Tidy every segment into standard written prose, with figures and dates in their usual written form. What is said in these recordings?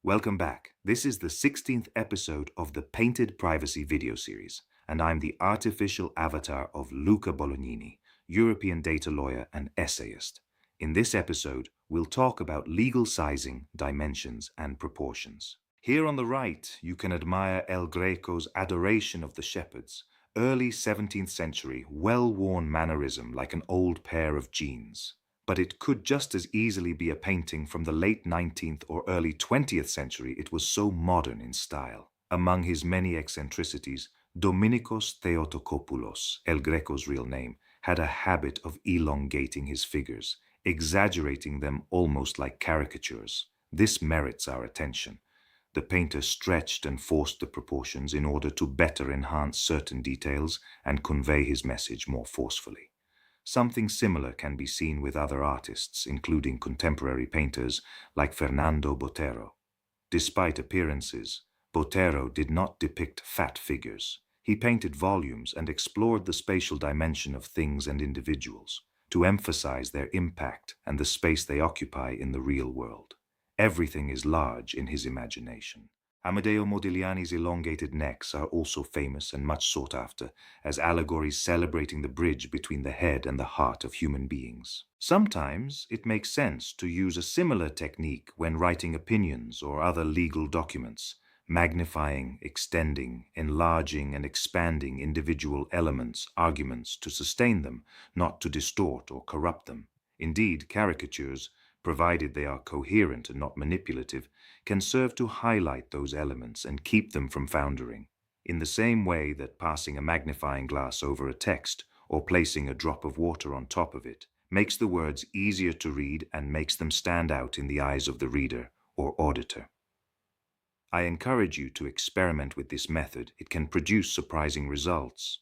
Welcome back. This is the 16th episode of the Painted Privacy video series, and I'm the artificial avatar of Luca Bolognini, European data lawyer and essayist. In this episode, we'll talk about legal sizing, dimensions, and proportions. Here on the right, you can admire El Greco's adoration of the shepherds, early 17th century, well-worn mannerism like an old pair of jeans. But it could just as easily be a painting from the late 19th or early 20th century. It was so modern in style. Among his many eccentricities, Dominikos Theotokopoulos, El Greco's real name, had a habit of elongating his figures, exaggerating them almost like caricatures. This merits our attention. The painter stretched and forced the proportions in order to better enhance certain details and convey his message more forcefully. Something similar can be seen with other artists, including contemporary painters like Fernando Botero. Despite appearances, Botero did not depict fat figures. He painted volumes and explored the spatial dimension of things and individuals to emphasize their impact and the space they occupy in the real world. Everything is large in his imagination. Amedeo Modigliani's elongated necks are also famous and much sought after as allegories celebrating the bridge between the head and the heart of human beings. Sometimes it makes sense to use a similar technique when writing opinions or other legal documents, magnifying, extending, enlarging, and expanding individual elements, arguments to sustain them, not to distort or corrupt them. Indeed, caricatures, provided they are coherent and not manipulative, can serve to highlight those elements and keep them from foundering, in the same way that passing a magnifying glass over a text or placing a drop of water on top of it makes the words easier to read and makes them stand out in the eyes of the reader or auditor. I encourage you to experiment with this method. It can produce surprising results.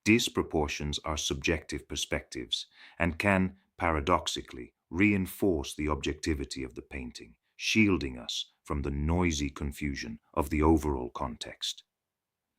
Disproportions are subjective perspectives and can, paradoxically, reinforce the objectivity of the painting, shielding us from the noisy confusion of the overall context.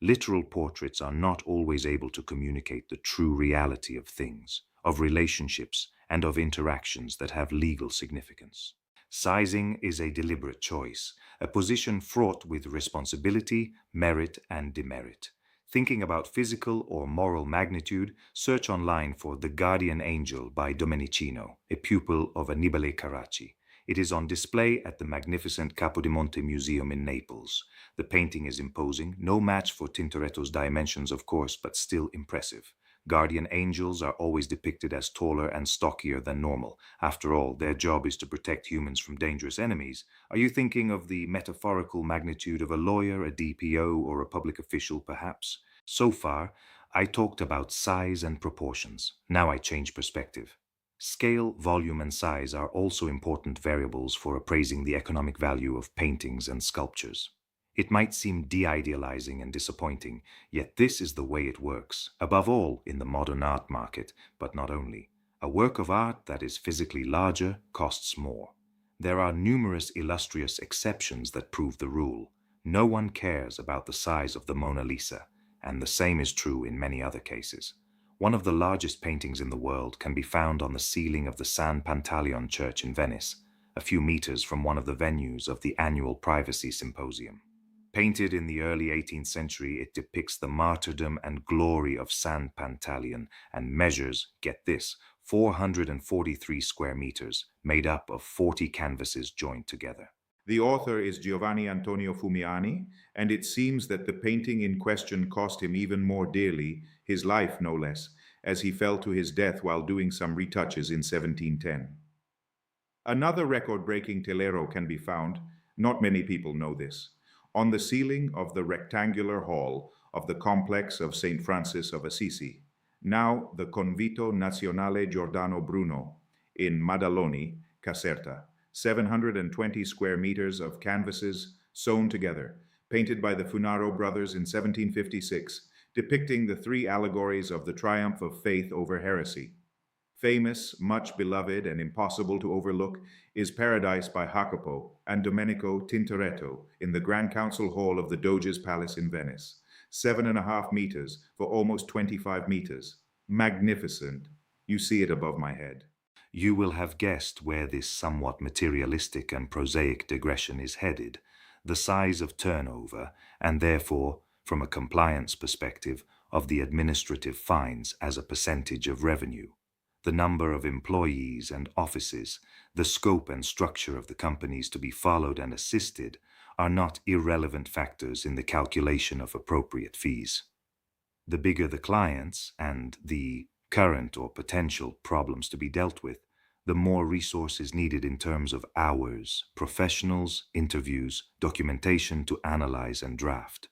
Literal portraits are not always able to communicate the true reality of things, of relationships, and of interactions that have legal significance. Sizing is a deliberate choice, a position fraught with responsibility, merit, and demerit. Thinking about physical or moral magnitude, search online for The Guardian Angel by Domenichino, a pupil of Annibale Carracci. It is on display at the magnificent Capodimonte Museum in Naples. The painting is imposing, no match for Tintoretto's dimensions, of course, but still impressive. Guardian angels are always depicted as taller and stockier than normal. After all, their job is to protect humans from dangerous enemies. Are you thinking of the metaphorical magnitude of a lawyer, a DPO, or a public official, perhaps? So far, I talked about size and proportions. Now I change perspective. Scale, volume, and size are also important variables for appraising the economic value of paintings and sculptures. It might seem de-idealizing and disappointing, yet this is the way it works, above all in the modern art market, but not only. A work of art that is physically larger costs more. There are numerous illustrious exceptions that prove the rule. No one cares about the size of the Mona Lisa, and the same is true in many other cases. One of the largest paintings in the world can be found on the ceiling of the San Pantaleon Church in Venice, a few meters from one of the venues of the annual Privacy Symposium. Painted in the early 18th century, it depicts the martyrdom and glory of San Pantaleon and measures, get this, 443 square meters, made up of 40 canvases joined together. The author is Giovanni Antonio Fumiani, and it seems that the painting in question cost him even more dearly, his life no less, as he fell to his death while doing some retouches in 1710. Another record-breaking telero can be found, not many people know this, on the ceiling of the rectangular hall of the complex of St. Francis of Assisi, now the Convito Nazionale Giordano Bruno in Maddaloni, Caserta. 720 square meters of canvases sewn together, painted by the Funaro brothers in 1756, depicting the three allegories of the triumph of faith over heresy. Famous, much beloved, and impossible to overlook is Paradise by Jacopo and Domenico Tintoretto in the Grand Council Hall of the Doge's Palace in Venice. 7.5 meters for almost 25 meters. Magnificent. You see it above my head. You will have guessed where this somewhat materialistic and prosaic digression is headed: the size of turnover, and therefore, from a compliance perspective, of the administrative fines as a percentage of revenue. The number of employees and offices, the scope and structure of the companies to be followed and assisted are not irrelevant factors in the calculation of appropriate fees. The bigger the clients and the current or potential problems to be dealt with, the more resources needed in terms of hours, professionals, interviews, documentation to analyze and draft.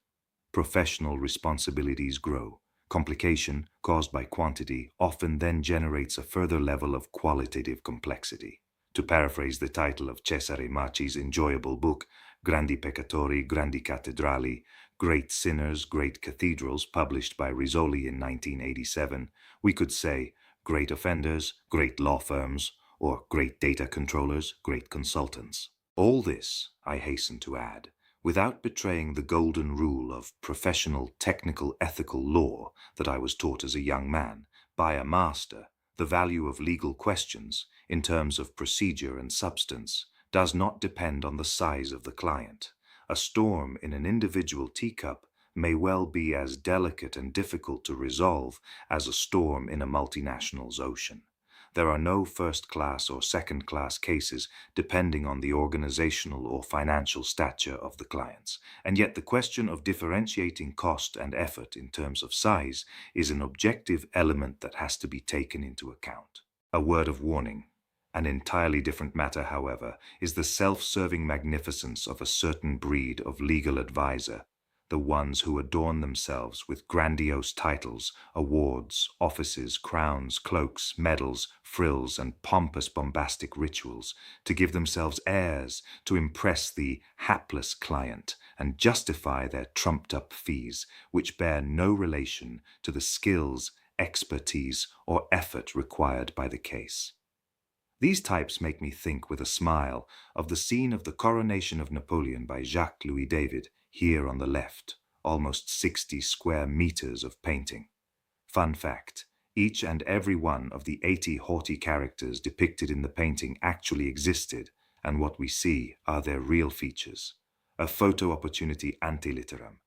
Professional responsibilities grow. Complication caused by quantity often then generates a further level of qualitative complexity. To paraphrase the title of Cesare Maci's enjoyable book, Grandi Peccatori, Grandi Cattedrali, Great Sinners, Great Cathedrals, published by Rizzoli in 1987, we could say great offenders, great law firms, or great data controllers, great consultants. All this, I hasten to add, without betraying the golden rule of professional, technical, ethical law that I was taught as a young man by a master. The value of legal questions, in terms of procedure and substance, does not depend on the size of the client. A storm in an individual teacup may well be as delicate and difficult to resolve as a storm in a multinational's ocean. There are no first-class or second-class cases depending on the organizational or financial stature of the clients, and yet the question of differentiating cost and effort in terms of size is an objective element that has to be taken into account. A word of warning. An entirely different matter, however, is the self-serving magnificence of a certain breed of legal advisor, the ones who adorn themselves with grandiose titles, awards, offices, crowns, cloaks, medals, frills, and pompous bombastic rituals, to give themselves airs, to impress the hapless client, and justify their trumped-up fees, which bear no relation to the skills, expertise, or effort required by the case. These types make me think with a smile of the scene of the coronation of Napoleon by Jacques-Louis David, here on the left, almost 60 square meters of painting. Fun fact, each and every one of the 80 haughty characters depicted in the painting actually existed, and what we see are their real features. A photo opportunity ante litteram.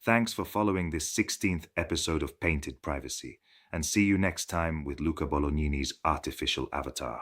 Thanks for following this 16th episode of Painted Privacy, and see you next time with Luca Bolognini's artificial avatar.